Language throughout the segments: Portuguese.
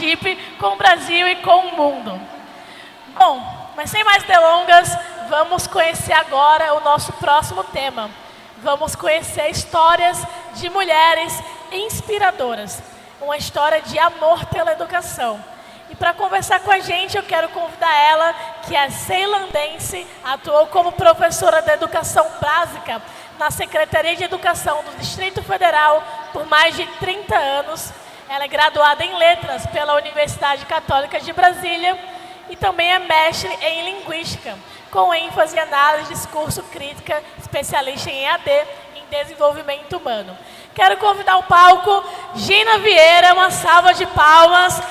Sergipe, com o Brasil e com o mundo. Bom, mas sem mais delongas, vamos conhecer agora o nosso próximo tema. Vamos conhecer histórias de mulheres inspiradoras. Uma história de amor pela educação. E para conversar com a gente, eu quero convidar ela, que é ceilandense, atuou como professora de educação básica na Secretaria de Educação do Distrito Federal por mais de 30 anos. Ela é graduada em Letras pela Universidade Católica de Brasília e também é mestre em Linguística, com ênfase em análise, discurso, crítica, especialista em EAD, em desenvolvimento humano. Quero convidar ao palco Gina Vieira, uma salva de palmas.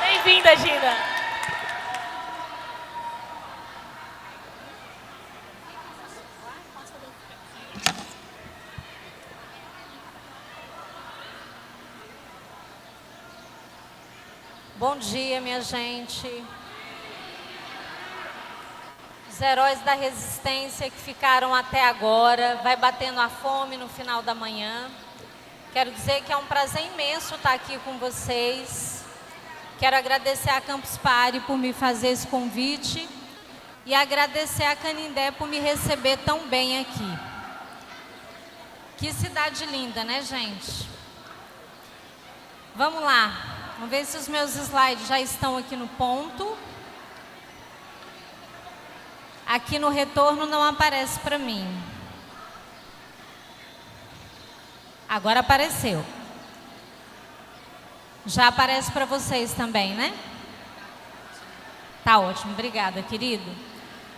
Bem-vinda, Gina. Bom dia, minha gente. Os heróis da resistência que ficaram até agora, vai batendo a fome no final da manhã. Quero dizer que é um prazer imenso estar aqui com vocês. Quero agradecer a Campus Party por me fazer esse convite e agradecer a Canindé por me receber tão bem aqui. Que cidade linda, né, gente? Vamos lá. Vamos ver se os meus slides já estão aqui no ponto. Aqui no retorno não aparece para mim. Agora apareceu. Já aparece para vocês também, né? Tá ótimo, obrigada, querido.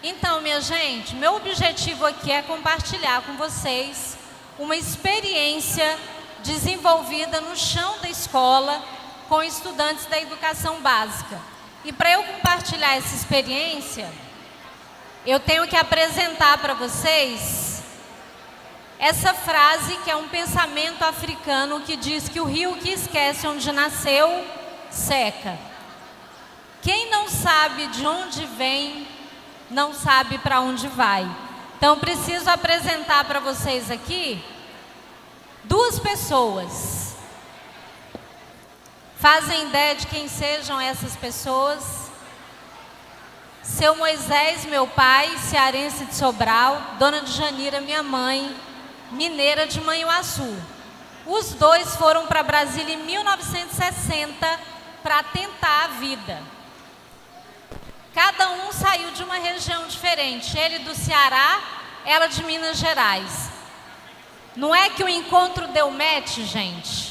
Então, minha gente, meu objetivo aqui é compartilhar com vocês uma experiência desenvolvida no chão da escola com estudantes da educação básica. E para eu compartilhar essa experiência, eu tenho que apresentar para vocês essa frase, que é um pensamento africano que diz que o rio que esquece onde nasceu, seca. Quem não sabe de onde vem, não sabe para onde vai. Então, preciso apresentar para vocês aqui duas pessoas. Fazem ideia de quem sejam essas pessoas? Seu Moisés, meu pai, cearense de Sobral, Dona de Janira, minha mãe, mineira de Manhuaçu. Os dois foram para Brasília em 1960 para tentar a vida. Cada um saiu de uma região diferente. Ele do Ceará, ela de Minas Gerais. Não é que o encontro deu match, gente?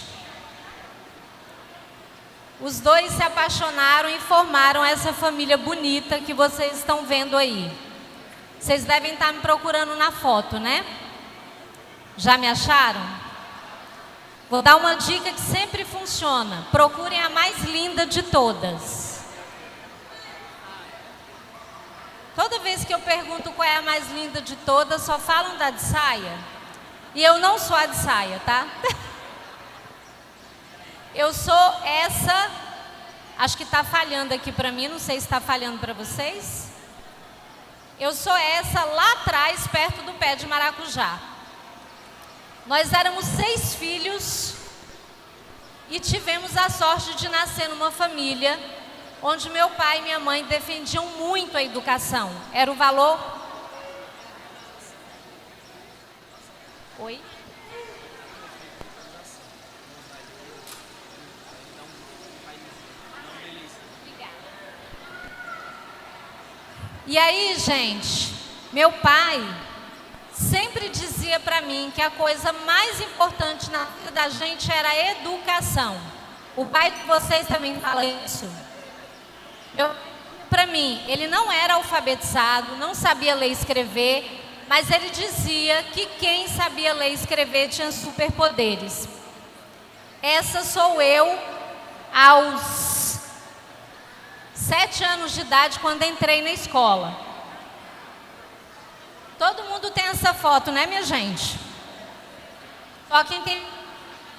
Os dois se apaixonaram e formaram essa família bonita que vocês estão vendo aí. Vocês devem estar me procurando na foto, né? Já me acharam? Vou dar uma dica que sempre funciona. Procurem a mais linda de todas. Toda vez que eu pergunto qual é a mais linda de todas, só falam da de saia. E eu não sou a de saia, tá? Eu sou essa, acho que está falhando aqui para mim, não sei se está falhando para vocês. Eu sou essa lá atrás, perto do pé de maracujá. Nós éramos 6 filhos e tivemos a sorte de nascer numa família onde meu pai e minha mãe defendiam muito a educação. Era o valor... Oi? E aí, gente, meu pai sempre dizia para mim que a coisa mais importante na vida da gente era a educação. O pai de vocês também fala isso. Para mim, ele não era alfabetizado, não sabia ler e escrever, mas ele dizia que quem sabia ler e escrever tinha superpoderes. Essa sou eu aos 7 anos de idade, quando entrei na escola. Todo mundo tem essa foto, né, minha gente? Só quem tem...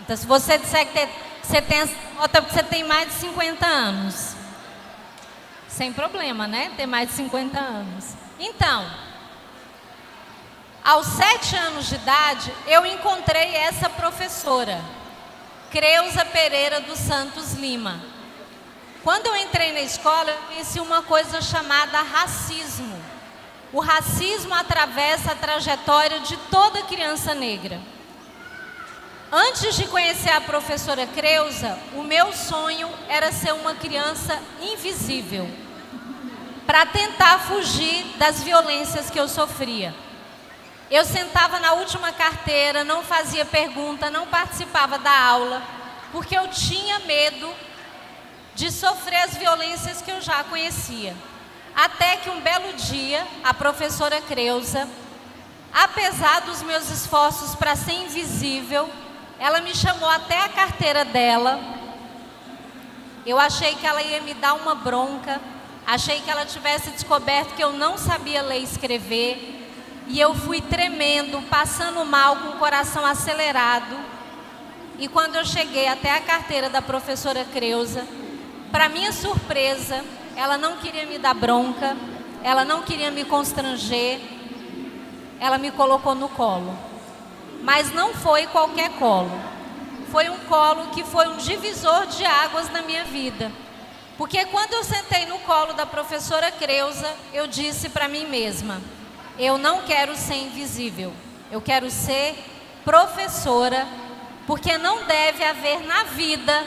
Então, se você disser que você tem essa foto, é porque você tem mais de 50 anos. Sem problema, né? Ter mais de 50 anos. Então, aos 7 anos de idade, eu encontrei essa professora. Creuza Pereira dos Santos Lima. Quando eu entrei na escola, eu conheci uma coisa chamada racismo. O racismo atravessa a trajetória de toda criança negra. Antes de conhecer a professora Creuza, o meu sonho era ser uma criança invisível, para tentar fugir das violências que eu sofria. Eu sentava na última carteira, não fazia pergunta, não participava da aula, porque eu tinha medo de sofrer as violências que eu já conhecia. Até que um belo dia, a professora Creuza, apesar dos meus esforços para ser invisível, ela me chamou até a carteira dela. Eu achei que ela ia me dar uma bronca, achei que ela tivesse descoberto que eu não sabia ler e escrever, e eu fui tremendo, passando mal, com o coração acelerado. E quando eu cheguei até a carteira da professora Creuza, para minha surpresa, ela não queria me dar bronca, ela não queria me constranger, ela me colocou no colo. Mas não foi qualquer colo, foi um colo que foi um divisor de águas na minha vida. Porque quando eu sentei no colo da professora Creuza, eu disse para mim mesma: eu não quero ser invisível, eu quero ser professora, porque não deve haver na vida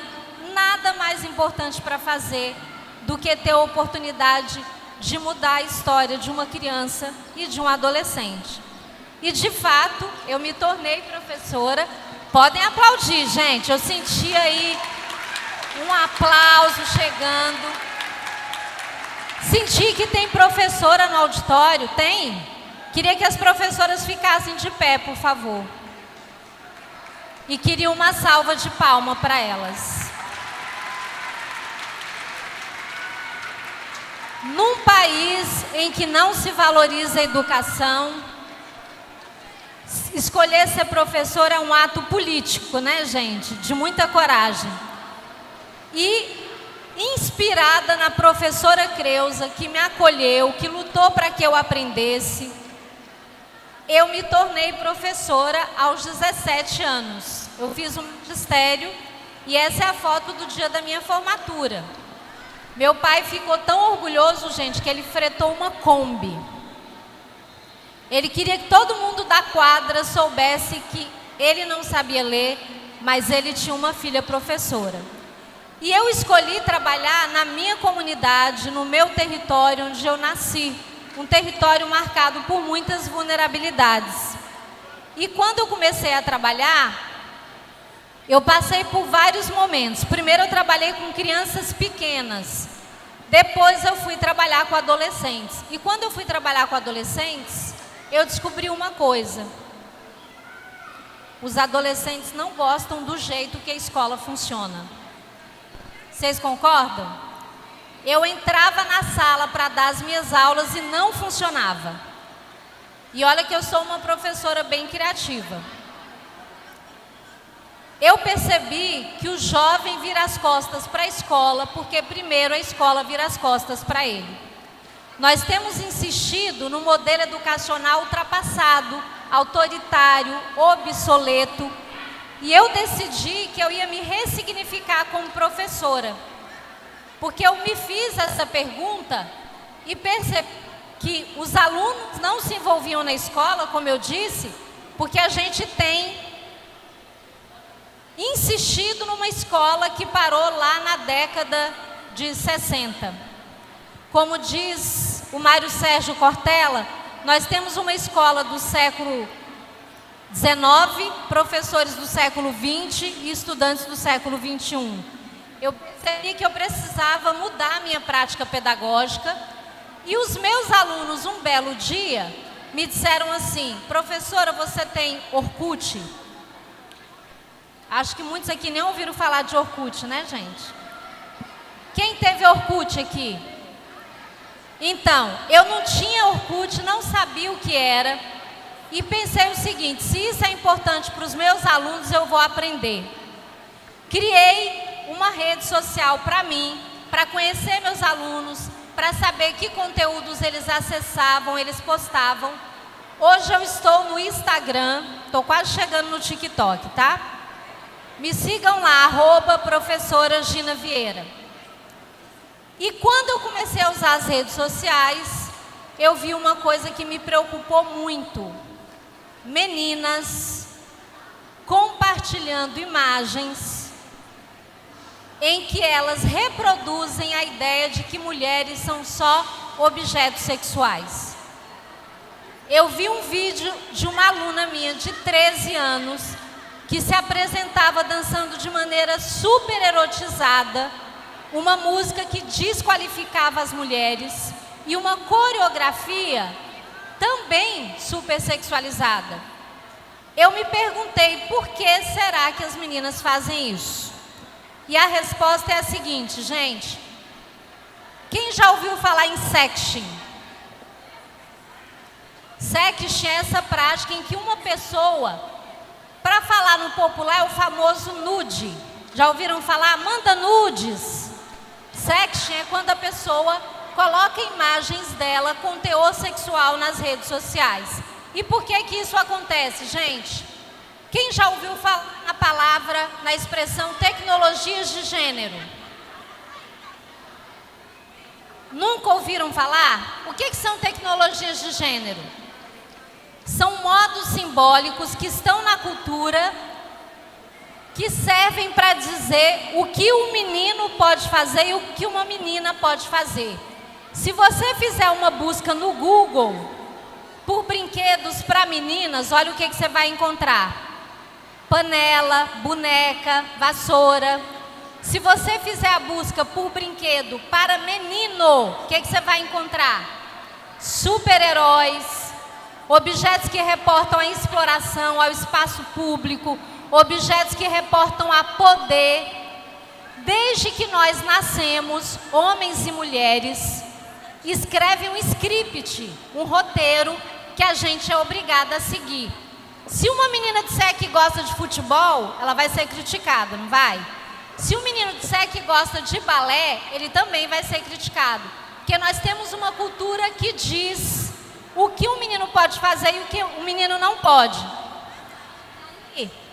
nada mais importante para fazer do que ter a oportunidade de mudar a história de uma criança e de um adolescente. E de fato, eu me tornei professora. Podem aplaudir, gente. Eu senti aí um aplauso chegando. Senti que tem professora no auditório. Tem? Queria que as professoras ficassem de pé, por favor. E queria uma salva de palmas para elas. Num país em que não se valoriza a educação, escolher ser professor é um ato político, né, gente? De muita coragem. E inspirada na professora Creuza, que me acolheu, que lutou para que eu aprendesse, eu me tornei professora aos 17 anos. Eu fiz um magistério e essa é a foto do dia da minha formatura. Meu pai ficou tão orgulhoso, gente, que ele fretou uma Kombi. Ele queria que todo mundo da quadra soubesse que ele não sabia ler, mas ele tinha uma filha professora. E eu escolhi trabalhar na minha comunidade, no meu território onde eu nasci. Um território marcado por muitas vulnerabilidades. E quando eu comecei a trabalhar, eu passei por vários momentos. Primeiro eu trabalhei com crianças pequenas. Depois eu fui trabalhar com adolescentes. E quando eu fui trabalhar com adolescentes, eu descobri uma coisa. Os adolescentes não gostam do jeito que a escola funciona. Vocês concordam? Eu entrava na sala para dar as minhas aulas e não funcionava. E olha que eu sou uma professora bem criativa. Eu percebi que o jovem vira as costas para a escola, porque primeiro a escola vira as costas para ele. Nós temos insistido no modelo educacional ultrapassado, autoritário, obsoleto. E eu decidi que eu ia me ressignificar como professora. Porque eu me fiz essa pergunta e percebi que os alunos não se envolviam na escola, como eu disse, porque a gente tem insistido numa escola que parou lá na década de 60. Como diz o Mário Sérgio Cortella, nós temos uma escola do século XIX, professores do século XX e estudantes do século XXI. Eu percebi que eu precisava mudar a minha prática pedagógica e os meus alunos, um belo dia, me disseram assim: professora, você tem Orkut? Acho que muitos aqui nem ouviram falar de Orkut, né, gente? Quem teve Orkut aqui? Então, eu não tinha Orkut, não sabia o que era. E pensei o seguinte: se isso é importante para os meus alunos, eu vou aprender. Criei uma rede social para mim, para conhecer meus alunos, para saber que conteúdos eles acessavam, eles postavam. Hoje eu estou no Instagram, estou quase chegando no TikTok, tá? Me sigam lá, @professora Gina Vieira. E quando eu comecei a usar as redes sociais, eu vi uma coisa que me preocupou muito. Meninas compartilhando imagens em que elas reproduzem a ideia de que mulheres são só objetos sexuais. Eu vi um vídeo de uma aluna minha de 13 anos que se apresentava dançando de maneira super erotizada, uma música que desqualificava as mulheres e uma coreografia também super sexualizada. Eu me perguntei por que será que as meninas fazem isso? E a resposta é a seguinte, gente. Quem já ouviu falar em sexting? Sexting é essa prática em que uma pessoa, para falar no popular, é o famoso nude. Já ouviram falar? Manda nudes. Sexting é quando a pessoa coloca imagens dela com teor sexual nas redes sociais. E por que que isso acontece, gente? Quem já ouviu falar na palavra, na expressão tecnologias de gênero? Nunca ouviram falar? O que que são tecnologias de gênero? São modos simbólicos que estão na cultura, que servem para dizer o que um menino pode fazer e o que uma menina pode fazer. Se você fizer uma busca no Google por brinquedos para meninas, olha o que que você vai encontrar. Panela, boneca, vassoura. Se você fizer a busca por brinquedo para menino, o que que você vai encontrar? Super-heróis, objetos que reportam a exploração, ao espaço público, objetos que reportam a poder. Desde que nós nascemos, homens e mulheres escrevem um script, um roteiro que a gente é obrigada a seguir. Se uma menina disser que gosta de futebol, ela vai ser criticada, não vai? Se um menino disser que gosta de balé, ele também vai ser criticado. Porque nós temos uma cultura que diz o que um menino pode fazer e o que um menino não pode.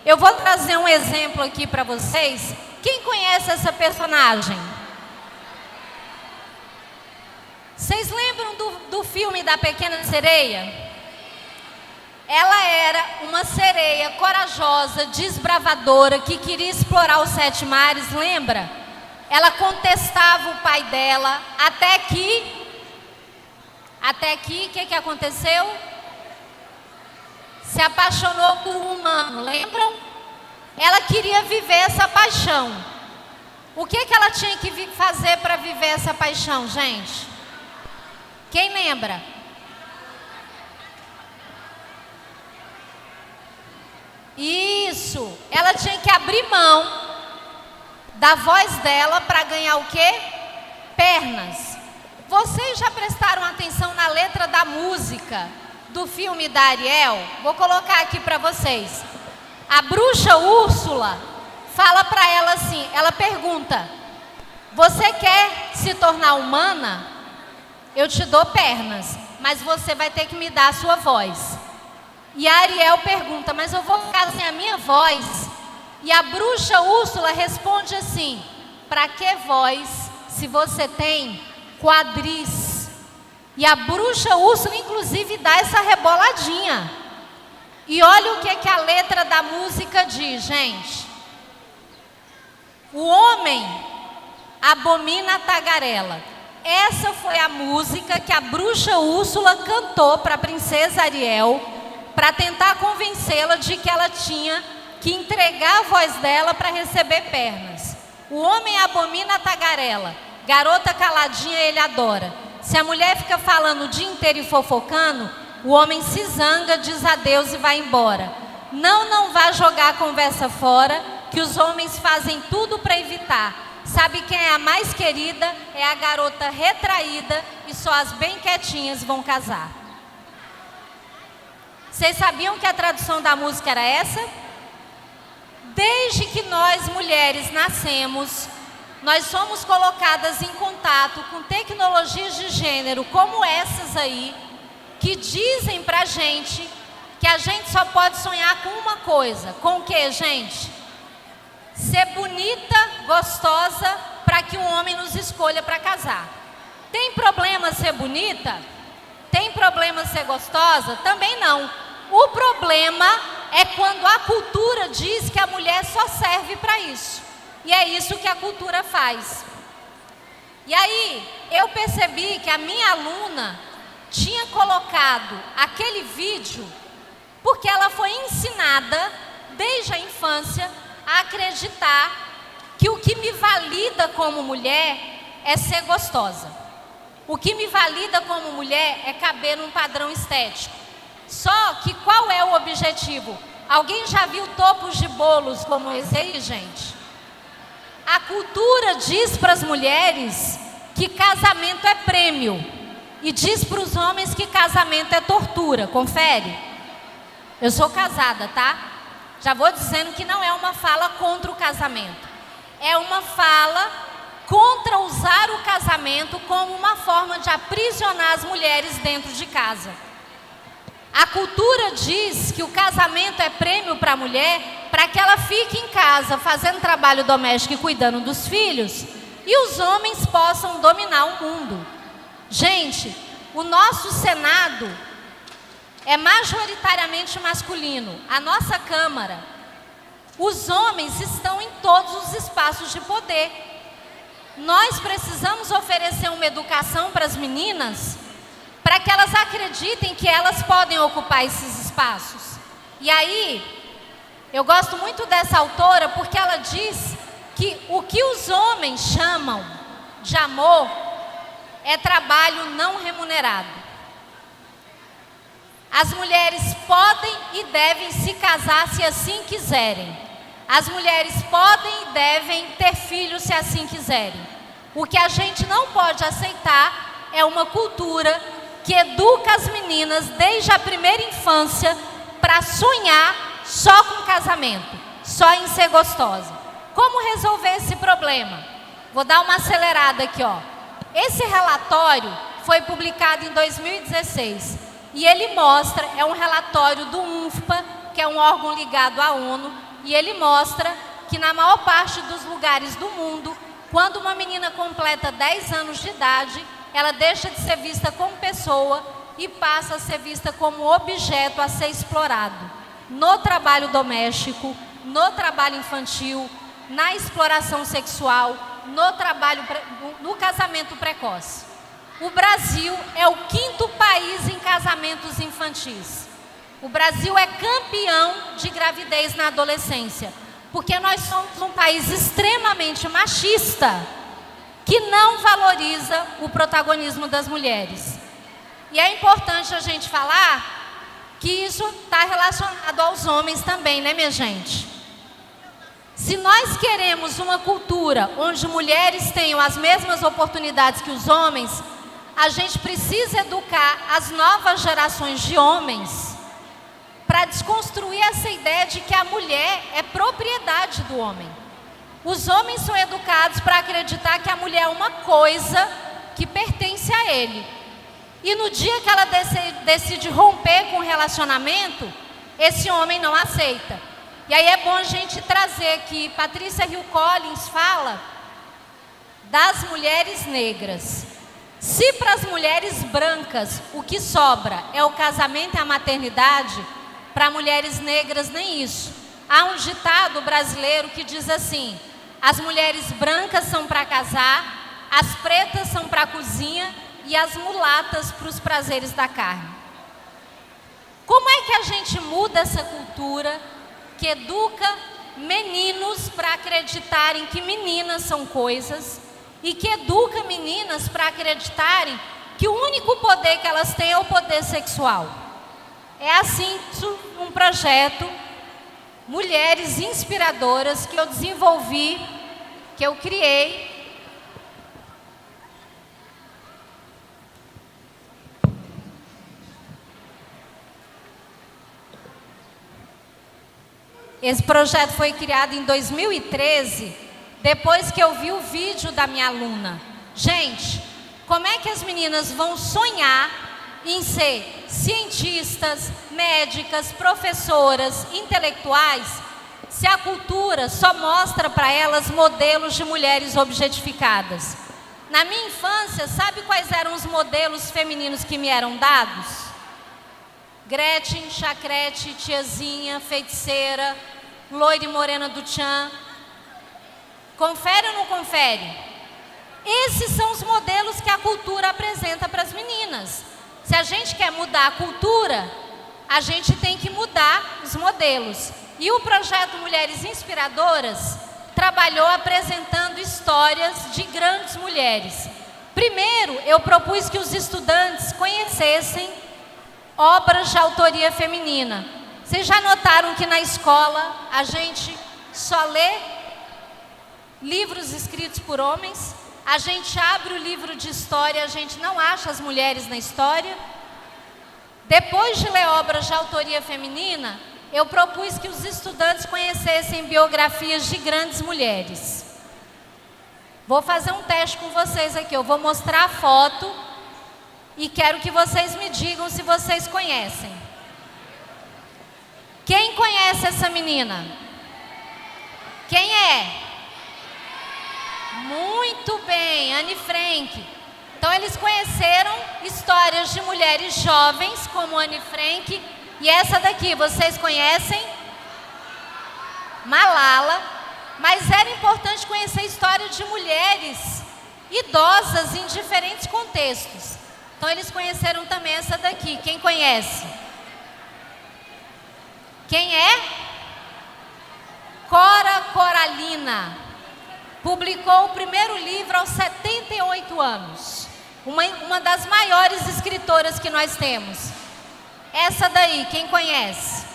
Eu vou trazer um exemplo aqui para vocês. Quem conhece essa personagem? Vocês lembram do filme da Pequena Sereia? Ela era uma sereia corajosa, desbravadora, que queria explorar os 7 mares, lembra? Ela contestava o pai dela, até que, o que aconteceu? Se apaixonou por um humano, lembram? Ela queria viver essa paixão. O que ela tinha que fazer para viver essa paixão, gente? Quem lembra? Isso, ela tinha que abrir mão da voz dela para ganhar o quê? Pernas. Vocês já prestaram atenção na letra da música do filme da Ariel? Vou colocar aqui para vocês. A bruxa Úrsula fala para ela assim, ela pergunta: você quer se tornar humana? Eu te dou pernas, mas você vai ter que me dar a sua voz. E a Ariel pergunta: mas eu vou ficar sem a minha voz? E a bruxa Úrsula responde assim: para que voz se você tem quadris? E a bruxa Úrsula inclusive dá essa reboladinha. E olha o que a letra da música diz, gente. O homem abomina a tagarela. Essa foi a música que a bruxa Úrsula cantou para a princesa Ariel, para tentar convencê-la de que ela tinha que entregar a voz dela para receber pernas. O homem abomina a tagarela, garota caladinha ele adora. Se a mulher fica falando o dia inteiro e fofocando, o homem se zanga, diz adeus e vai embora. Não vá jogar a conversa fora, que os homens fazem tudo para evitar. Sabe quem é a mais querida? É a garota retraída e só as bem quietinhas vão casar. Vocês sabiam que a tradução da música era essa? Desde que nós mulheres nascemos, nós somos colocadas em contato com tecnologias de gênero como essas aí, que dizem pra gente que a gente só pode sonhar com uma coisa. Com o que, gente? ser bonita, gostosa, para que um homem nos escolha para casar. Tem problema ser bonita? Tem problema ser gostosa? Também não. O problema é quando a cultura diz que a mulher só serve para isso. E é isso que a cultura faz. E aí, eu percebi que a minha aluna tinha colocado aquele vídeo porque ela foi ensinada desde a infância a acreditar que o que me valida como mulher é ser gostosa. O que me valida como mulher é caber num padrão estético. Só que qual é o objetivo? Alguém já viu topos de bolos como esse aí, gente? A cultura diz para as mulheres que casamento é prêmio e diz para os homens que casamento é tortura. Confere. Eu sou casada, tá? Já vou dizendo que não é uma fala contra o casamento. É uma fala contra usar o casamento como uma forma de aprisionar as mulheres dentro de casa. A cultura diz que o casamento é prêmio para a mulher para que ela fique em casa fazendo trabalho doméstico e cuidando dos filhos e os homens possam dominar o mundo. Gente, o nosso Senado é majoritariamente masculino. A nossa Câmara, os homens estão em todos os espaços de poder. Nós precisamos oferecer uma educação para as meninas para que elas acreditem que elas podem ocupar esses espaços. E aí, eu gosto muito dessa autora porque ela diz que o que os homens chamam de amor é trabalho não remunerado. As mulheres podem e devem se casar se assim quiserem. As mulheres podem e devem ter filhos se assim quiserem. O que a gente não pode aceitar é uma cultura que educa as meninas desde a primeira infância para sonhar só com casamento, só em ser gostosa. Como resolver esse problema? Vou dar uma acelerada aqui, ó. Esse relatório foi publicado em 2016 e ele mostra, é um relatório do UNFPA, que é um órgão ligado à ONU, e ele mostra que na maior parte dos lugares do mundo, quando uma menina completa 10 anos de idade, ela deixa de ser vista como pessoa e passa a ser vista como objeto a ser explorado. No trabalho doméstico, no trabalho infantil, na exploração sexual, no casamento precoce. O Brasil é o 5º país em casamentos infantis. O Brasil é campeão de gravidez na adolescência, porque nós somos um país extremamente machista, que não valoriza o protagonismo das mulheres. E é importante a gente falar que isso está relacionado aos homens também, né, minha gente? Se nós queremos uma cultura onde mulheres tenham as mesmas oportunidades que os homens, a gente precisa educar as novas gerações de homens para desconstruir essa ideia de que a mulher é propriedade do homem. Os homens são educados para acreditar que a mulher é uma coisa que pertence a ele. E no dia que ela decide romper com o relacionamento, esse homem não aceita. E aí é bom a gente trazer aqui, Patrícia Hill Collins fala das mulheres negras. Se para as mulheres brancas o que sobra é o casamento e a maternidade, para mulheres negras nem isso. Há um ditado brasileiro que diz assim: as mulheres brancas são para casar, as pretas são para a cozinha e as mulatas para os prazeres da carne. Como é que a gente muda essa cultura que educa meninos para acreditarem que meninas são coisas e que educa meninas para acreditarem que o único poder que elas têm é o poder sexual? É assim um projeto Mulheres Inspiradoras que eu desenvolvi, que eu criei. Esse projeto foi criado em 2013, depois que eu vi o vídeo da minha aluna. Gente, como é que as meninas vão sonhar em ser cientistas, médicas, professoras, intelectuais, se a cultura só mostra para elas modelos de mulheres objetificadas? Na minha infância, sabe quais eram os modelos femininos que me eram dados? Gretchen, Chacrete, Tiazinha, Feiticeira, Loira e Morena do Tchan. Confere ou não confere? Esses são os modelos que a cultura apresenta para as meninas. Se a gente quer mudar a cultura, a gente tem que mudar os modelos. E o projeto Mulheres Inspiradoras trabalhou apresentando histórias de grandes mulheres. Primeiro, eu propus que os estudantes conhecessem obras de autoria feminina. Vocês já notaram que na escola a gente só lê livros escritos por homens? A gente abre o livro de história, a gente não acha as mulheres na história? Depois de ler obras de autoria feminina, eu propus que os estudantes conhecessem biografias de grandes mulheres. Vou fazer um teste com vocês aqui. Eu vou mostrar a foto e quero que vocês me digam se vocês conhecem. Quem conhece essa menina? Quem é? Muito bem, Anne Frank. Então eles conheceram histórias de mulheres jovens como Anne Frank. E essa daqui, vocês conhecem? Malala. Mas era importante conhecer a história de mulheres idosas em diferentes contextos. Então eles conheceram também essa daqui. Quem conhece? Quem é? Cora Coralina. Publicou o primeiro livro aos 78 anos. Uma das maiores escritoras que nós temos. Essa daí, quem conhece?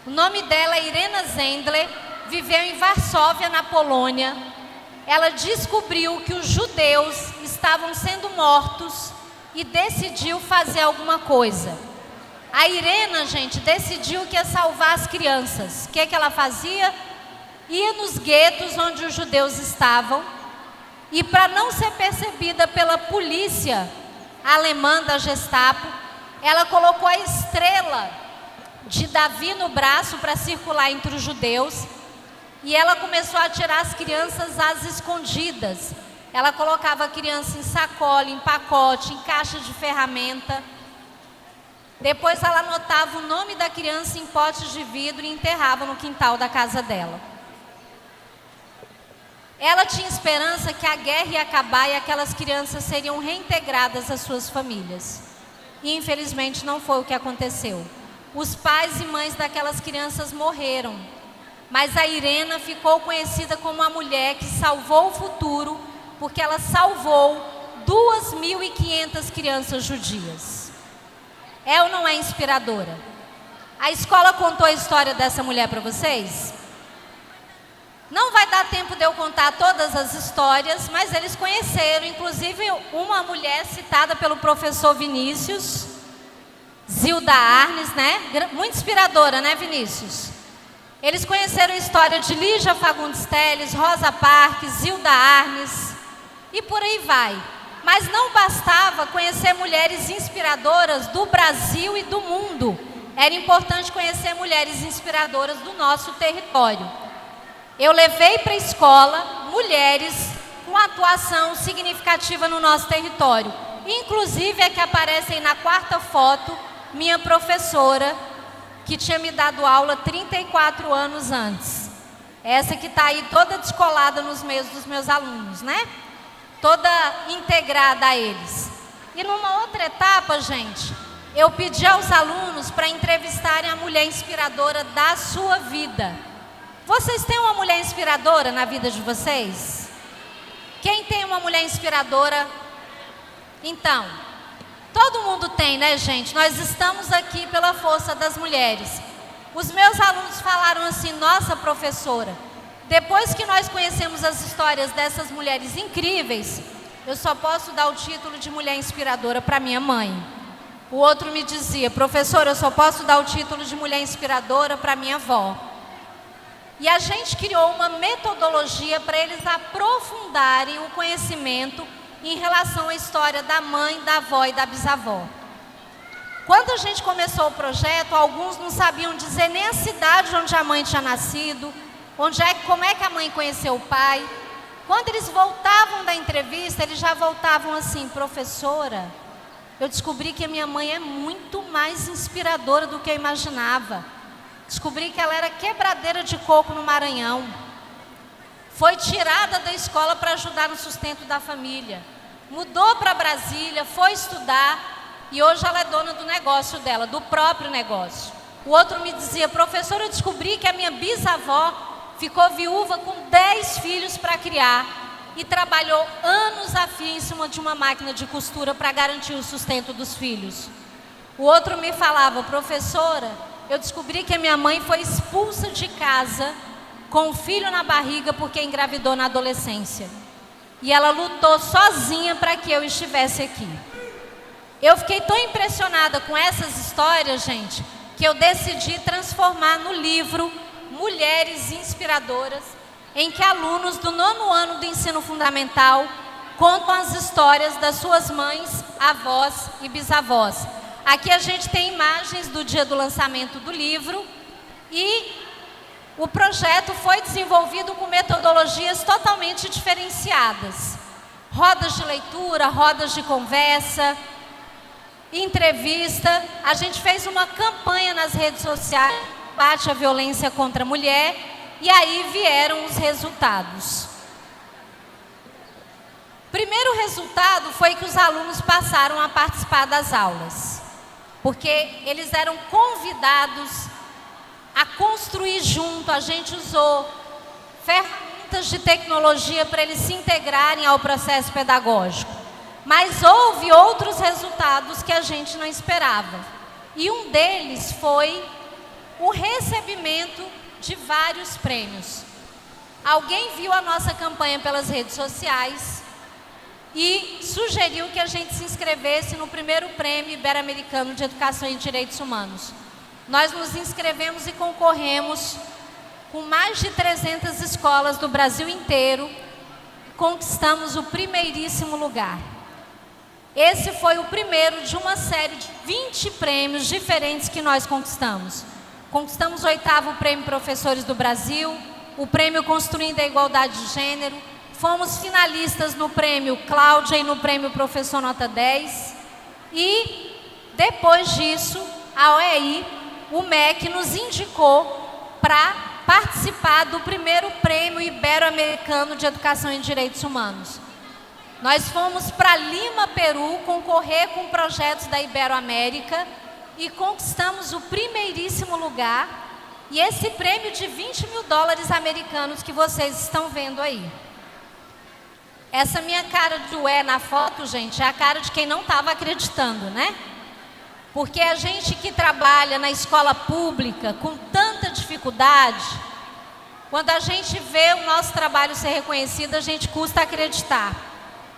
O nome dela é Irena Zendler, viveu em Varsóvia, na Polônia. Ela descobriu que os judeus estavam sendo mortos e decidiu fazer alguma coisa. A Irena, gente, decidiu que ia salvar as crianças. O que ela fazia? Ia nos guetos onde os judeus estavam e, para não ser percebida pela polícia alemã da Gestapo, ela colocou a estrela de Davi no braço para circular entre os judeus e ela começou a tirar as crianças às escondidas. Ela colocava a criança em sacola, em pacote, em caixa de ferramenta. Depois ela anotava o nome da criança em potes de vidro e enterrava no quintal da casa dela. Ela tinha esperança que a guerra ia acabar e aquelas crianças seriam reintegradas às suas famílias. E infelizmente não foi o que aconteceu. Os pais e mães daquelas crianças morreram. Mas a Irena ficou conhecida como a mulher que salvou o futuro, porque ela salvou 2.500 crianças judias. É ou não é inspiradora? A escola contou a história dessa mulher para vocês? Não vai dar tempo de eu contar todas as histórias, mas eles conheceram, inclusive uma mulher citada pelo professor Vinícius, Zilda Arnes, né? Muito inspiradora, né, Vinícius? Eles conheceram a história de Lígia Fagundes Telles, Rosa Parks, Zilda Arnes e por aí vai. Mas não bastava conhecer mulheres inspiradoras do Brasil e do mundo. Era importante conhecer mulheres inspiradoras do nosso território. Eu levei para a escola mulheres com atuação significativa no nosso território. Inclusive é que aparecem na quarta foto minha professora, que tinha me dado aula 34 anos antes. Essa que está aí toda descolada nos meios dos meus alunos, né? Toda integrada a eles. E numa outra etapa, gente, eu pedi aos alunos para entrevistarem a mulher inspiradora da sua vida. Vocês têm uma mulher inspiradora na vida de vocês? Quem tem uma mulher inspiradora? Então, todo mundo tem, né, gente? Nós estamos aqui pela força das mulheres. Os meus alunos falaram assim: nossa, professora, depois que nós conhecemos as histórias dessas mulheres incríveis, eu só posso dar o título de mulher inspiradora para minha mãe. O outro me dizia: professora, eu só posso dar o título de mulher inspiradora para minha avó. E a gente criou uma metodologia para eles aprofundarem o conhecimento em relação à história da mãe, da avó e da bisavó. Quando a gente começou o projeto, alguns não sabiam dizer nem a cidade onde a mãe tinha nascido, como é que a mãe conheceu o pai. Quando eles voltavam da entrevista, eles já voltavam assim: professora, eu descobri que a minha mãe é muito mais inspiradora do que eu imaginava. Descobri que ela era quebradeira de coco no Maranhão. Foi tirada da escola para ajudar no sustento da família. Mudou para Brasília, foi estudar e hoje ela é dona do negócio dela, do próprio negócio. O outro me dizia: professora, eu descobri que a minha bisavó ficou viúva com 10 filhos para criar e trabalhou anos a fio em cima de uma máquina de costura para garantir o sustento dos filhos. O outro me falava: professora, eu descobri que a minha mãe foi expulsa de casa com um filho na barriga porque engravidou na adolescência. E ela lutou sozinha para que eu estivesse aqui. Eu fiquei tão impressionada com essas histórias, gente, que eu decidi transformar no livro Mulheres Inspiradoras, em que alunos do 9º ano do ensino fundamental contam as histórias das suas mães, avós e bisavós. Aqui a gente tem imagens do dia do lançamento do livro e o projeto foi desenvolvido com metodologias totalmente diferenciadas. Rodas de leitura, rodas de conversa, entrevista. A gente fez uma campanha nas redes sociais, combate à violência contra a mulher, e aí vieram os resultados. Primeiro resultado foi que os alunos passaram a participar das aulas, porque eles eram convidados a construir junto. A gente usou ferramentas de tecnologia para eles se integrarem ao processo pedagógico. Mas houve outros resultados que a gente não esperava. E um deles foi o recebimento de vários prêmios. Alguém viu a nossa campanha pelas redes sociais e sugeriu que a gente se inscrevesse no primeiro prêmio Ibero-Americano de Educação e Direitos Humanos. Nós nos inscrevemos e concorremos com mais de 300 escolas do Brasil inteiro e conquistamos o primeiríssimo lugar. Esse foi o primeiro de uma série de 20 prêmios diferentes que nós conquistamos. Conquistamos o 8º Prêmio Professores do Brasil, o Prêmio Construindo a Igualdade de Gênero, fomos finalistas no Prêmio Cláudia e no Prêmio Professor Nota 10 e depois disso a OEI, o MEC, nos indicou para participar do primeiro Prêmio Ibero-Americano de Educação e Direitos Humanos. Nós fomos para Lima, Peru, concorrer com projetos da Ibero-América e conquistamos o primeiríssimo lugar. E esse prêmio de $20 mil americanos que vocês estão vendo aí. Essa minha cara de ué na foto, gente, é a cara de quem não estava acreditando, né? Porque a gente que trabalha na escola pública com tanta dificuldade, quando a gente vê o nosso trabalho ser reconhecido, a gente custa acreditar.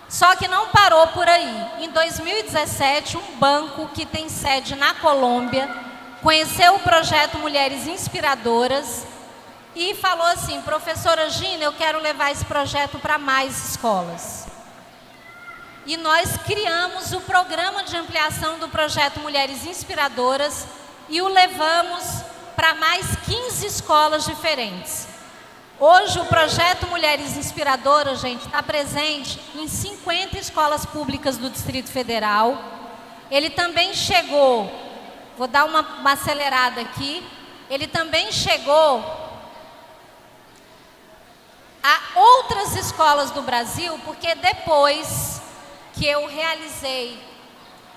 Só que não parou por aí. Em 2017, um banco que tem sede na Colômbia conheceu o projeto Mulheres Inspiradoras e falou assim: professora Gina, eu quero levar esse projeto para mais escolas. E nós criamos o programa de ampliação do projeto Mulheres Inspiradoras e o levamos para mais 15 escolas diferentes. Hoje o projeto Mulheres Inspiradoras, gente, está presente em 50 escolas públicas do Distrito Federal. Ele também chegou, vou dar uma acelerada aqui, ele também chegou a outras escolas do Brasil, porque depois que eu realizei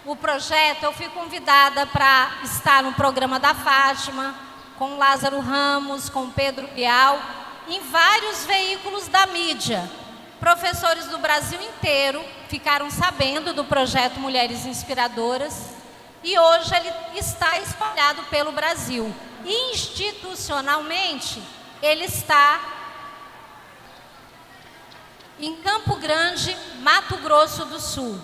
o projeto, eu fui convidada para estar no programa da Fátima, com Lázaro Ramos, com Pedro Bial, em vários veículos da mídia. Professores do Brasil inteiro ficaram sabendo do projeto Mulheres Inspiradoras e hoje ele está espalhado pelo Brasil. Institucionalmente, ele está em Campo Grande, Mato Grosso do Sul.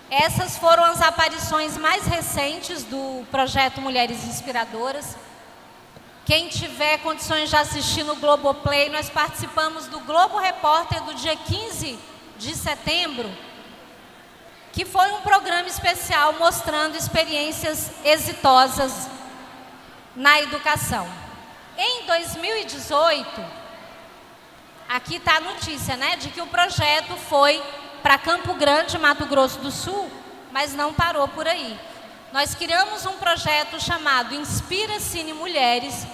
Essas foram as aparições mais recentes do projeto Mulheres Inspiradoras. Quem tiver condições de assistir no Globoplay, nós participamos do Globo Repórter do dia 15 de setembro. que foi um programa especial mostrando experiências exitosas na educação. Em 2018, aqui está a notícia, né, de que o projeto foi para Campo Grande, Mato Grosso do Sul, mas não parou por aí. Nós criamos um projeto chamado Inspira Cine Mulheres,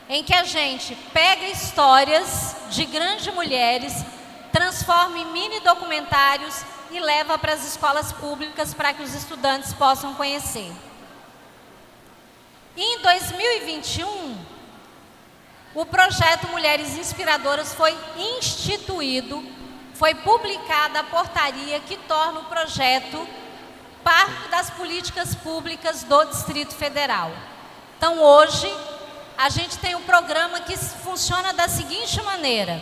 em que a gente pega histórias de grandes mulheres, transforma em mini documentários e leva para as escolas públicas para que os estudantes possam conhecer. Em 2021, o projeto Mulheres Inspiradoras foi instituído, foi publicada a portaria que torna o projeto parte das políticas públicas do Distrito Federal. Então, hoje, a gente tem um programa que funciona da seguinte maneira: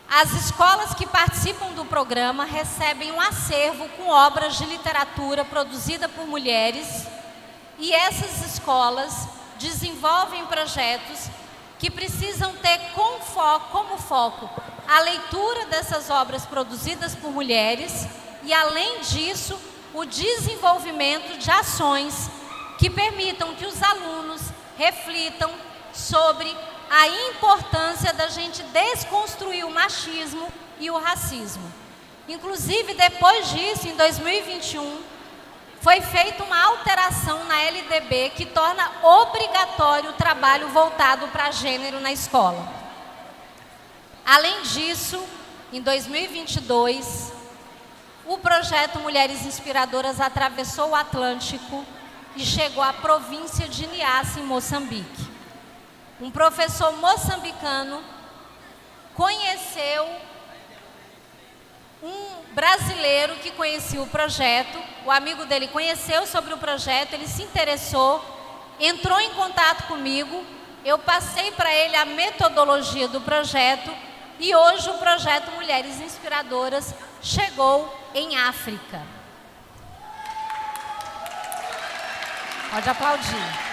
as escolas que participam do programa recebem um acervo com obras de literatura produzida por mulheres, e essas escolas desenvolvem projetos que precisam ter como foco a leitura dessas obras produzidas por mulheres e, além disso, o desenvolvimento de ações que permitam que os alunos reflitam sobre a importância da gente desconstruir o machismo e o racismo. Inclusive, depois disso, em 2021, foi feita uma alteração na LDB que torna obrigatório o trabalho voltado para gênero na escola. Além disso, em 2022, o projeto Mulheres Inspiradoras atravessou o Atlântico e chegou à província de Niassa, em Moçambique. Um professor moçambicano conheceu um brasileiro que conhecia o projeto, o amigo dele conheceu sobre o projeto, ele se interessou, entrou em contato comigo, eu passei para ele a metodologia do projeto e hoje o projeto Mulheres Inspiradoras chegou em África. Pode aplaudir.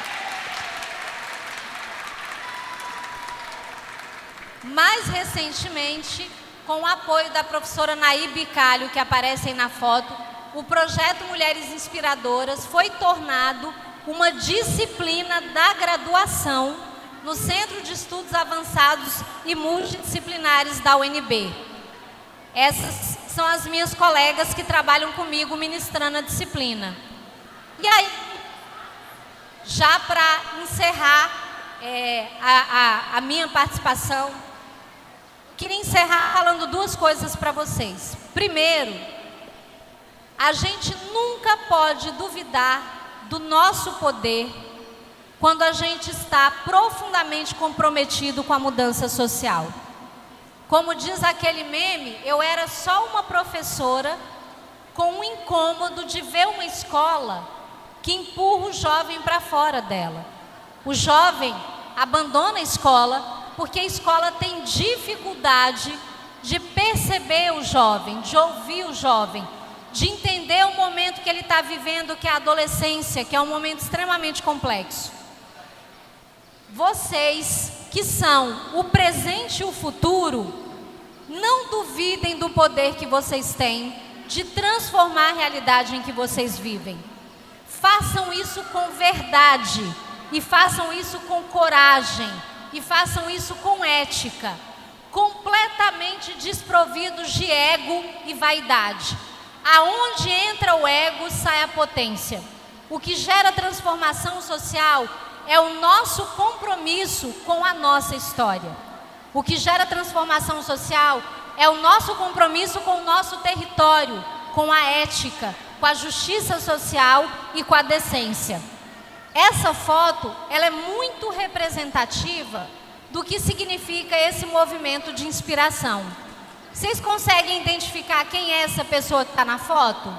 Mais recentemente, com o apoio da professora Naí Bicalho, que aparece aí na foto, o projeto Mulheres Inspiradoras foi tornado uma disciplina da graduação no Centro de Estudos Avançados e Multidisciplinares da UNB. Essas são as minhas colegas que trabalham comigo ministrando a disciplina. E aí, já para encerrar a minha participação, queria encerrar falando duas coisas para vocês. Primeiro, a gente nunca pode duvidar do nosso poder quando a gente está profundamente comprometido com a mudança social. Como diz aquele meme, eu era só uma professora com um incômodo de ver uma escola que empurra o jovem para fora dela. O jovem abandona a escola porque a escola tem dificuldade de perceber o jovem, de ouvir o jovem, de entender o momento que ele está vivendo, que é a adolescência, que é um momento extremamente complexo. Vocês que são o presente e o futuro, não duvidem do poder que vocês têm de transformar a realidade em que vocês vivem. Façam isso com verdade e façam isso com coragem. E façam isso com ética, completamente desprovidos de ego e vaidade. Aonde entra o ego, sai a potência. O que gera transformação social é o nosso compromisso com a nossa história. O que gera transformação social é o nosso compromisso com o nosso território, com a ética, com a justiça social e com a decência. Essa foto, ela é muito representativa do que significa esse movimento de inspiração. Vocês conseguem identificar quem é essa pessoa que está na foto?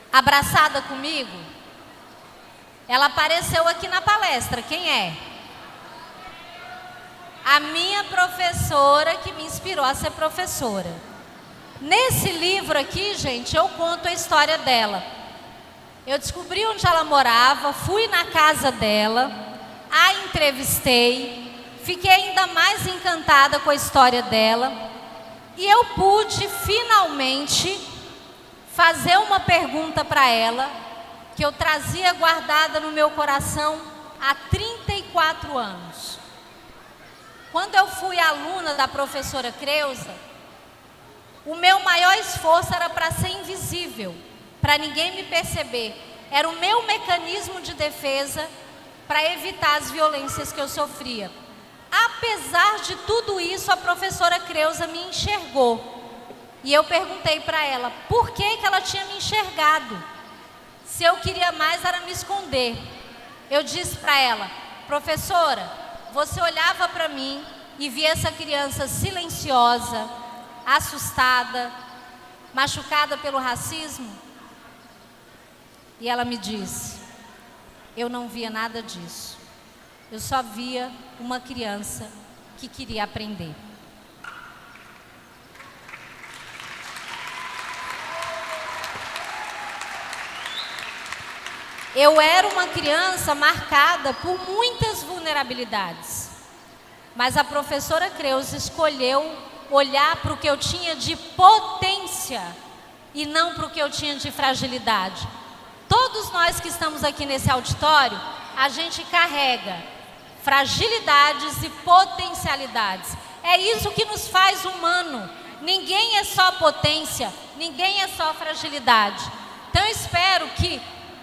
Abraçada comigo? Ela apareceu aqui na palestra, quem é? A minha professora que me inspirou a ser professora. Nesse livro aqui, gente, eu conto a história dela. Eu descobri onde ela morava, fui na casa dela, a entrevistei, fiquei ainda mais encantada com a história dela. E eu pude finalmente fazer uma pergunta para ela, que eu trazia guardada no meu coração há 34 anos. Quando eu fui aluna da professora Creuza, o meu maior esforço era para ser invisível, para ninguém me perceber. Era o meu mecanismo de defesa para evitar as violências que eu sofria. Apesar de tudo isso, a professora Creuza me enxergou. E eu perguntei para ela por que ela tinha me enxergado. Se eu queria mais era me esconder. Eu disse para ela: professora, você olhava para mim e via essa criança silenciosa, assustada, machucada pelo racismo? E ela me disse: eu não via nada disso. Eu só via uma criança que queria aprender. Eu era uma criança marcada por muitas vulnerabilidades, mas a professora Creuza escolheu olhar para o que eu tinha de potência e não para o que eu tinha de fragilidade. Todos nós que estamos aqui nesse auditório, a gente carrega fragilidades e potencialidades. É isso que nos faz humano. Ninguém é só potência, ninguém é só fragilidade. Então eu espero que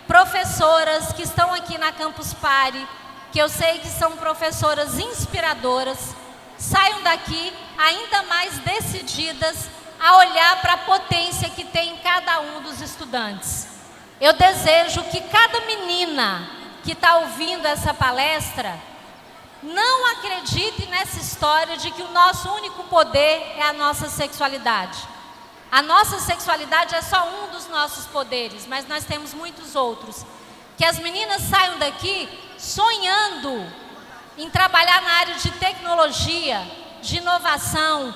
professoras que estão aqui na Campus Party, que eu sei que são professoras inspiradoras, saiam daqui ainda mais decididas a olhar para a potência que tem em cada um dos estudantes. Eu desejo que cada menina que está ouvindo essa palestra não acredite nessa história de que o nosso único poder é a nossa sexualidade. A nossa sexualidade é só um dos nossos poderes, mas nós temos muitos outros. Que as meninas saiam daqui sonhando em trabalhar na área de tecnologia, de inovação,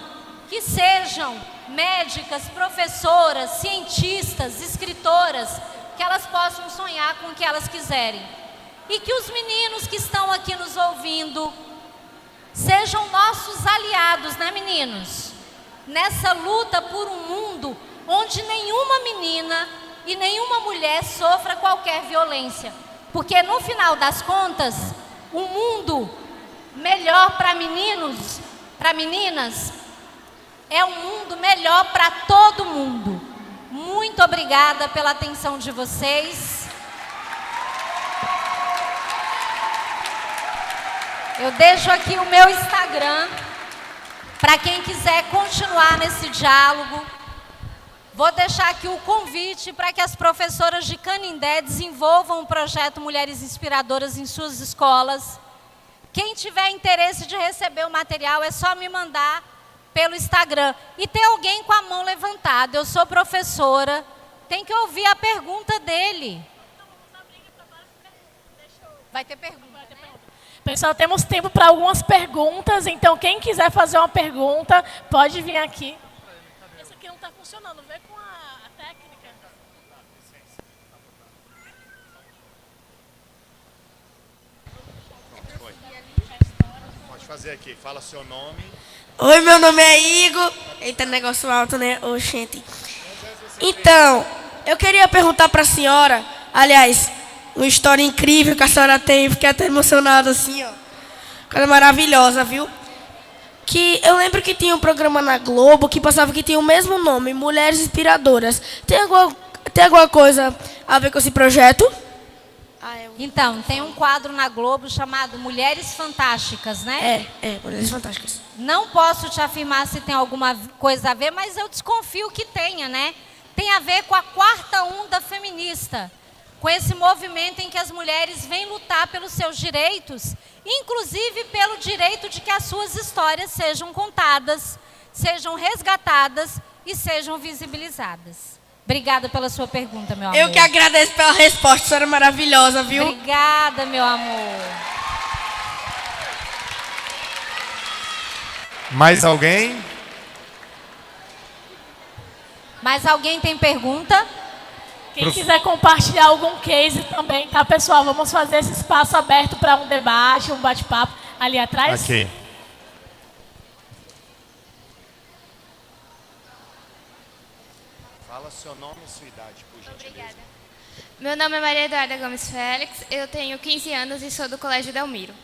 que sejam médicas, professoras, cientistas, escritoras, que elas possam sonhar com o que elas quiserem. E que os meninos que estão aqui nos ouvindo sejam nossos aliados, né, meninos? Nessa luta por um mundo onde nenhuma menina e nenhuma mulher sofra qualquer violência. Porque no final das contas, um mundo melhor para meninos, para meninas, é um mundo melhor para todo mundo. Muito obrigada pela atenção de vocês. Eu deixo aqui o meu Instagram para quem quiser continuar nesse diálogo. Vou deixar aqui o convite para que as professoras de Canindé desenvolvam o projeto Mulheres Inspiradoras em suas escolas. Quem tiver interesse de receber o material é só me mandar pelo Instagram. E tem alguém com a mão levantada. Eu sou professora, tem que ouvir a pergunta dele. Vai ter pergunta. Pessoal, temos tempo para algumas perguntas, então quem quiser fazer uma pergunta, pode vir aqui. Esse aqui não está funcionando, vê com a técnica. Pode fazer aqui, fala seu nome. Oi, meu nome é Igor. Eita, negócio alto, né? Oxente. Então, eu queria perguntar para a senhora, aliás, uma história incrível que a senhora tem, fiquei até emocionado assim, ó. Coisa maravilhosa, viu? Que eu lembro que tinha um programa na Globo que passava que tinha o mesmo nome, Mulheres Inspiradoras. Tem alguma coisa a ver com esse projeto? Então, tem um quadro na Globo chamado Mulheres Fantásticas, né? Mulheres Fantásticas. Não posso te afirmar se tem alguma coisa a ver, mas eu desconfio que tenha, né? Tem a ver com a quarta onda feminista, com esse movimento em que as mulheres vêm lutar pelos seus direitos, inclusive pelo direito de que as suas histórias sejam contadas, sejam resgatadas e sejam visibilizadas. Obrigada pela sua pergunta, meu amor. Eu que agradeço pela resposta, a senhora é maravilhosa, viu? Obrigada, meu amor. Mais alguém? Mais alguém tem pergunta? Quem quiser compartilhar algum case também, tá, pessoal? Vamos fazer esse espaço aberto para um debate, um bate-papo ali atrás. Aqui. Fala seu nome e sua idade, por gentileza. Obrigada. Meu nome é Maria Eduarda Gomes Félix, eu tenho 15 anos e sou do Colégio Delmiro.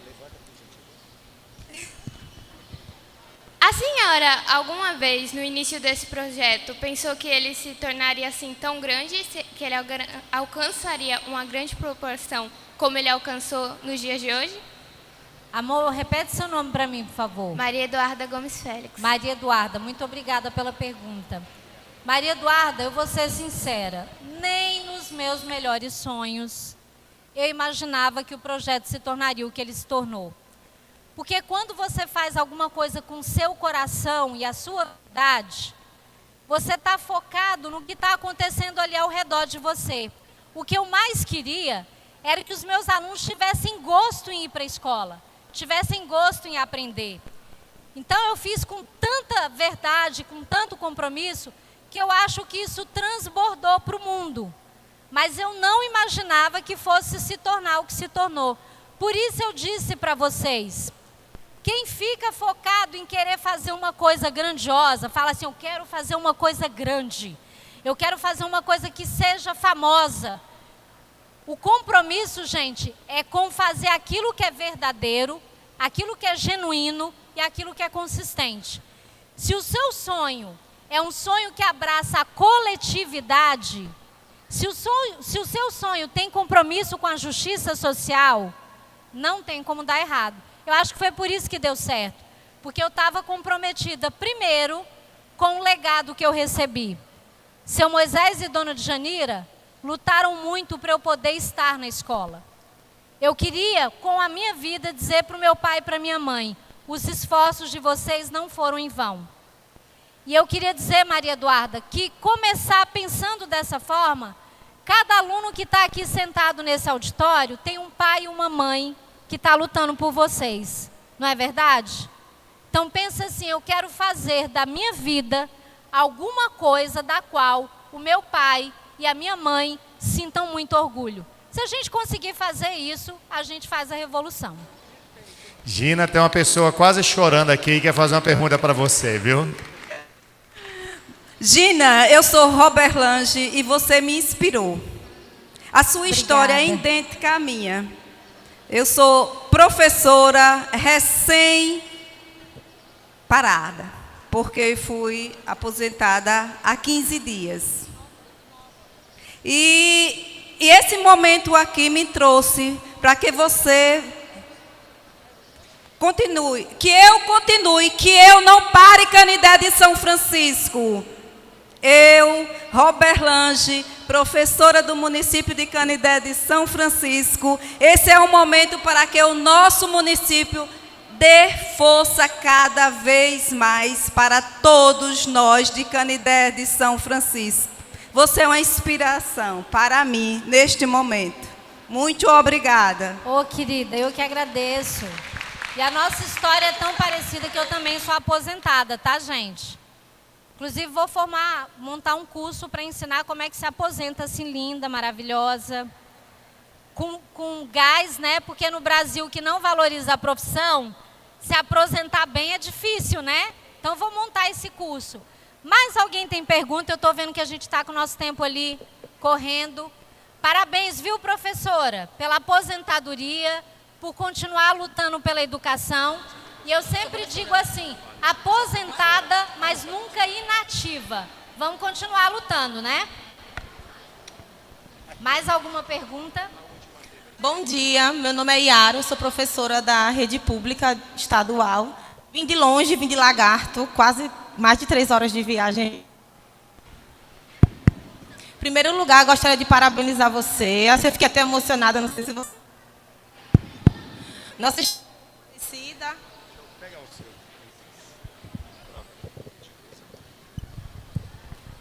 A senhora, alguma vez no início desse projeto, pensou que ele se tornaria assim tão grande, que ele alcançaria uma grande proporção como ele alcançou nos dias de hoje? Amor, repete seu nome para mim, por favor. Maria Eduarda Gomes Félix. Maria Eduarda, muito obrigada pela pergunta. Maria Eduarda, eu vou ser sincera, nem nos meus melhores sonhos eu imaginava que o projeto se tornaria o que ele se tornou. Porque quando você faz alguma coisa com o seu coração e a sua verdade, você está focado no que está acontecendo ali ao redor de você. O que eu mais queria era que os meus alunos tivessem gosto em ir para a escola, tivessem gosto em aprender. Então eu fiz com tanta verdade, com tanto compromisso, que eu acho que isso transbordou para o mundo. Mas eu não imaginava que fosse se tornar o que se tornou. Por isso eu disse para vocês, quem fica focado em querer fazer uma coisa grandiosa, fala assim, eu quero fazer uma coisa grande, eu quero fazer uma coisa que seja famosa. O compromisso, gente, é com fazer aquilo que é verdadeiro, aquilo que é genuíno e aquilo que é consistente. Se o seu sonho é um sonho que abraça a coletividade, se o seu sonho tem compromisso com a justiça social, não tem como dar errado. Eu acho que foi por isso que deu certo, porque eu estava comprometida primeiro com o legado que eu recebi. Seu Moisés e Dona Djanira lutaram muito para eu poder estar na escola. Eu queria, com a minha vida, dizer para o meu pai e para a minha mãe, os esforços de vocês não foram em vão. E eu queria dizer, Maria Eduarda, que começar pensando dessa forma, cada aluno que está aqui sentado nesse auditório tem um pai e uma mãe que está lutando por vocês. Não é verdade? Então pensa assim, eu quero fazer da minha vida alguma coisa da qual o meu pai e a minha mãe sintam muito orgulho. Se a gente conseguir fazer isso, a gente faz a revolução. Gina, tem uma pessoa quase chorando aqui e quer fazer uma pergunta para você, viu? Gina, eu sou Robert Lange e você me inspirou. A sua história é idêntica à minha. Eu sou professora recém-parada, porque fui aposentada há 15 dias. E esse momento aqui me trouxe para que você continue, que eu não pare Canidé de São Francisco. Eu, Robert Lange, professora do município de Canidé de São Francisco, esse é o momento para que o nosso município dê força cada vez mais para todos nós de Canidé de São Francisco. Você é uma inspiração para mim neste momento. Muito obrigada. Ô, querida, eu que agradeço. E a nossa história é tão parecida que eu também sou aposentada, tá, gente? Inclusive, vou montar um curso para ensinar como é que se aposenta assim, linda, maravilhosa, com gás, né? Porque no Brasil, que não valoriza a profissão, se aposentar bem é difícil, né? Então, vou montar esse curso. Mais alguém tem pergunta? Eu estou vendo que a gente está com o nosso tempo ali correndo. Parabéns, viu, professora, pela aposentadoria, por continuar lutando pela educação. E eu sempre digo assim, aposentada, mas nunca inativa. Vamos continuar lutando, né? Mais alguma pergunta? Bom dia, meu nome é Yara, sou professora da rede pública estadual. Vim de longe, vim de Lagarto, quase mais de 3 horas de viagem. Em primeiro lugar, gostaria de parabenizar você. Eu fiquei até emocionada, não sei se você... Nossa história é parecida.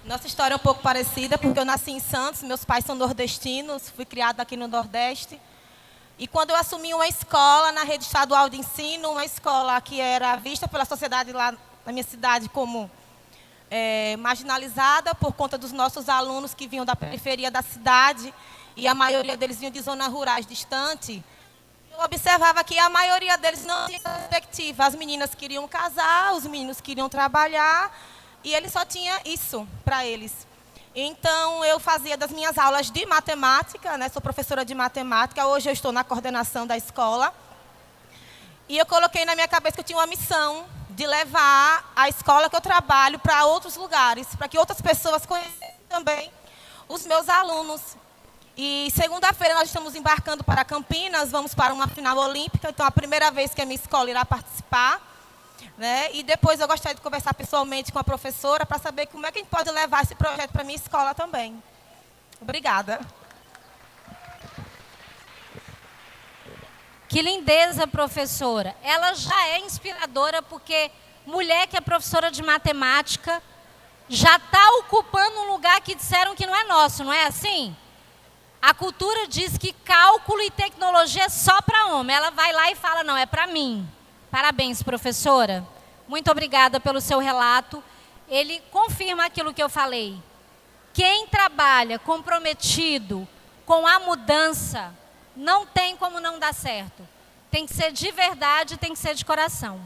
Nossa história é um pouco parecida, porque eu nasci em Santos, meus pais são nordestinos, fui criada aqui no Nordeste. E quando eu assumi uma escola na rede estadual de ensino, uma escola que era vista pela sociedade lá na minha cidade como marginalizada por conta dos nossos alunos que vinham da periferia da cidade, e a maioria deles vinham de zonas rurais distantes, eu observava que a maioria deles não tinha perspectiva. As meninas queriam casar, os meninos queriam trabalhar, e ele só tinha isso para eles. Então, eu fazia das minhas aulas de matemática, né? Sou professora de matemática, hoje eu estou na coordenação da escola. E eu coloquei na minha cabeça que eu tinha uma missão de levar a escola que eu trabalho para outros lugares, para que outras pessoas conhecessem também os meus alunos. E segunda-feira nós estamos embarcando para Campinas, vamos para uma final olímpica, então é a primeira vez que a minha escola irá participar. Né? E depois eu gostaria de conversar pessoalmente com a professora para saber como é que a gente pode levar esse projeto para a minha escola também. Obrigada. Que lindeza, professora. Ela já é inspiradora porque mulher que é professora de matemática já está ocupando um lugar que disseram que não é nosso, não é assim? A cultura diz que cálculo e tecnologia é só para homem. Ela vai lá e fala, não, é para mim. Parabéns, professora. Muito obrigada pelo seu relato. Ele confirma aquilo que eu falei. Quem trabalha comprometido com a mudança, não tem como não dar certo. Tem que ser de verdade, tem que ser de coração.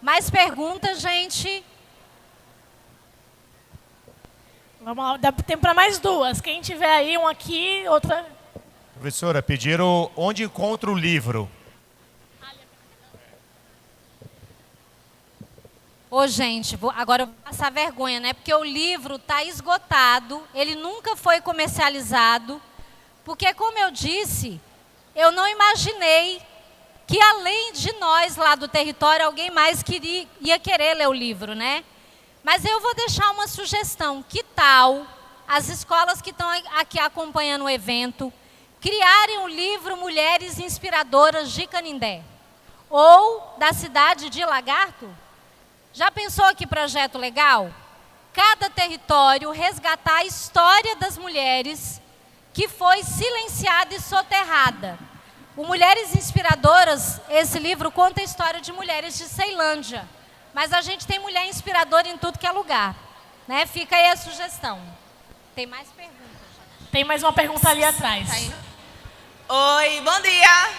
Mais perguntas, gente? Vamos lá, dá tempo para mais duas. Quem tiver aí, um aqui, outra... Professora, pediram onde encontra o livro. Ô, gente, agora eu vou passar vergonha, né? Porque o livro está esgotado, ele nunca foi comercializado, porque, como eu disse, eu não imaginei que, além de nós lá do território, alguém mais ia querer ler o livro, né? Mas eu vou deixar uma sugestão. Que tal as escolas que estão aqui acompanhando o evento criarem um livro Mulheres Inspiradoras de Canindé? Ou da cidade de Lagarto? Já pensou que projeto legal? Cada território resgatar a história das mulheres que foi silenciada e soterrada. O Mulheres Inspiradoras, esse livro conta a história de mulheres de Ceilândia. Mas a gente tem mulher inspiradora em tudo que é lugar. Né? Fica aí a sugestão. Tem mais perguntas? Tem mais uma pergunta ali atrás. Oi, bom dia!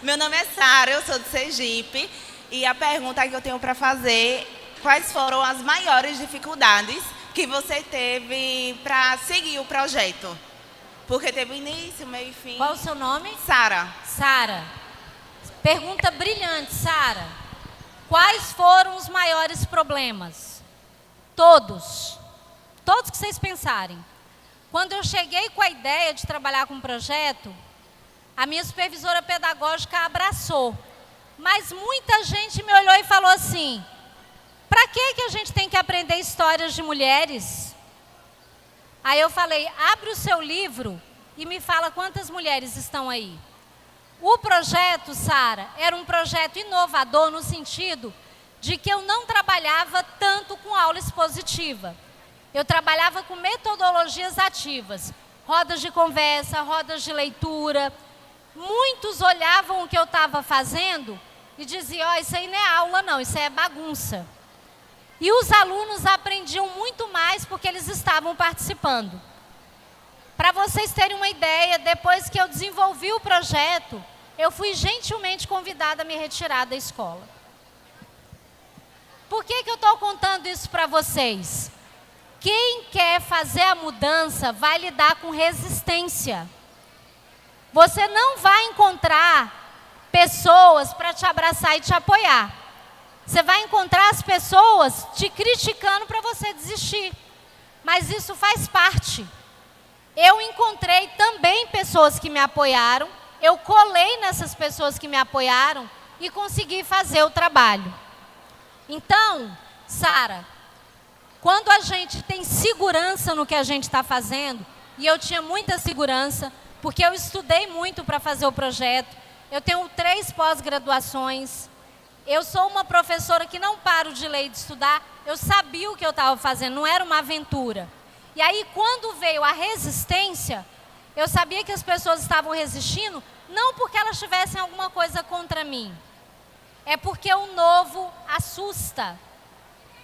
Meu nome é Sara, eu sou de Sergipe. E a pergunta que eu tenho para fazer, quais foram as maiores dificuldades que você teve para seguir o projeto? Porque teve início, meio e fim. Qual o seu nome? Sara. Sara. Pergunta brilhante, Sara. Quais foram os maiores problemas? Todos. Todos que vocês pensarem. Quando eu cheguei com a ideia de trabalhar com um projeto, a minha supervisora pedagógica abraçou. Mas muita gente me olhou e falou assim, para que a gente tem que aprender histórias de mulheres? Aí eu falei, abre o seu livro e me fala quantas mulheres estão aí. O projeto, Sara, era um projeto inovador no sentido de que eu não trabalhava tanto com aula expositiva. Eu trabalhava com metodologias ativas, rodas de conversa, rodas de leitura. Muitos olhavam o que eu estava fazendo e diziam, ó, isso aí não é aula não, isso aí é bagunça. E os alunos aprendiam muito mais porque eles estavam participando. Para vocês terem uma ideia, depois que eu desenvolvi o projeto, eu fui gentilmente convidada a me retirar da escola. Por que eu estou contando isso para vocês? Quem quer fazer a mudança vai lidar com resistência. Você não vai encontrar pessoas para te abraçar e te apoiar. Você vai encontrar as pessoas te criticando para você desistir. Mas isso faz parte. Eu encontrei também pessoas que me apoiaram, eu colei nessas pessoas que me apoiaram e consegui fazer o trabalho. Então, Sara, quando a gente tem segurança no que a gente está fazendo, e eu tinha muita segurança, porque eu estudei muito para fazer o projeto, eu tenho 3 pós-graduações, eu sou uma professora que não paro de ler e de estudar, eu sabia o que eu estava fazendo, não era uma aventura. E aí, quando veio a resistência, eu sabia que as pessoas estavam resistindo, não porque elas tivessem alguma coisa contra mim, é porque o novo assusta.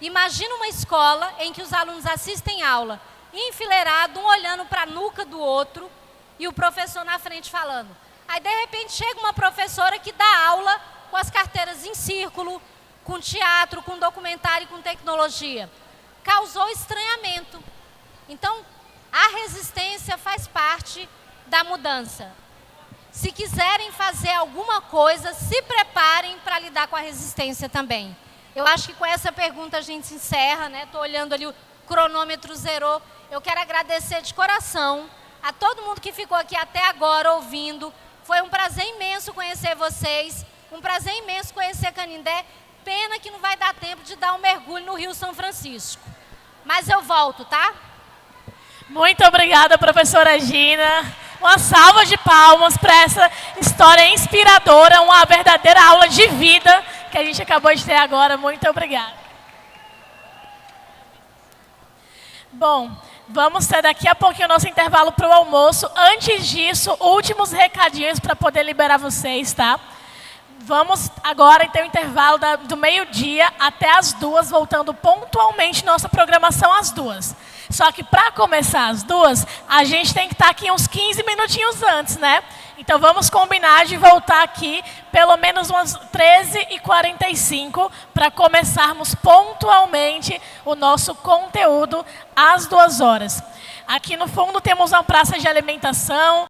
Imagina uma escola em que os alunos assistem aula, enfileirado, um olhando para a nuca do outro, e o professor na frente falando. Aí, de repente, chega uma professora que dá aula com as carteiras em círculo, com teatro, com documentário e com tecnologia. Causou estranhamento. Então, a resistência faz parte da mudança. Se quiserem fazer alguma coisa, se preparem para lidar com a resistência também. Eu acho que com essa pergunta a gente encerra, né? Estou olhando ali, o cronômetro zerou. Eu quero agradecer de coração a todo mundo que ficou aqui até agora ouvindo. Foi um prazer imenso conhecer vocês, um prazer imenso conhecer Canindé. Pena que não vai dar tempo de dar um mergulho no Rio São Francisco. Mas eu volto, tá? Muito obrigada, professora Gina. Uma salva de palmas para essa história inspiradora, uma verdadeira aula de vida que a gente acabou de ter agora. Muito obrigada. Bom, vamos ter daqui a pouquinho o nosso intervalo para o almoço. Antes disso, últimos recadinhos para poder liberar vocês, tá? Vamos agora ter o intervalo do meio-dia até as 2, voltando pontualmente nossa programação às 2. Só que para começar às 2, a gente tem que estar aqui uns 15 minutinhos antes, né? Então vamos combinar de voltar aqui pelo menos umas 13h45 para começarmos pontualmente o nosso conteúdo às 2 horas. Aqui no fundo temos uma praça de alimentação.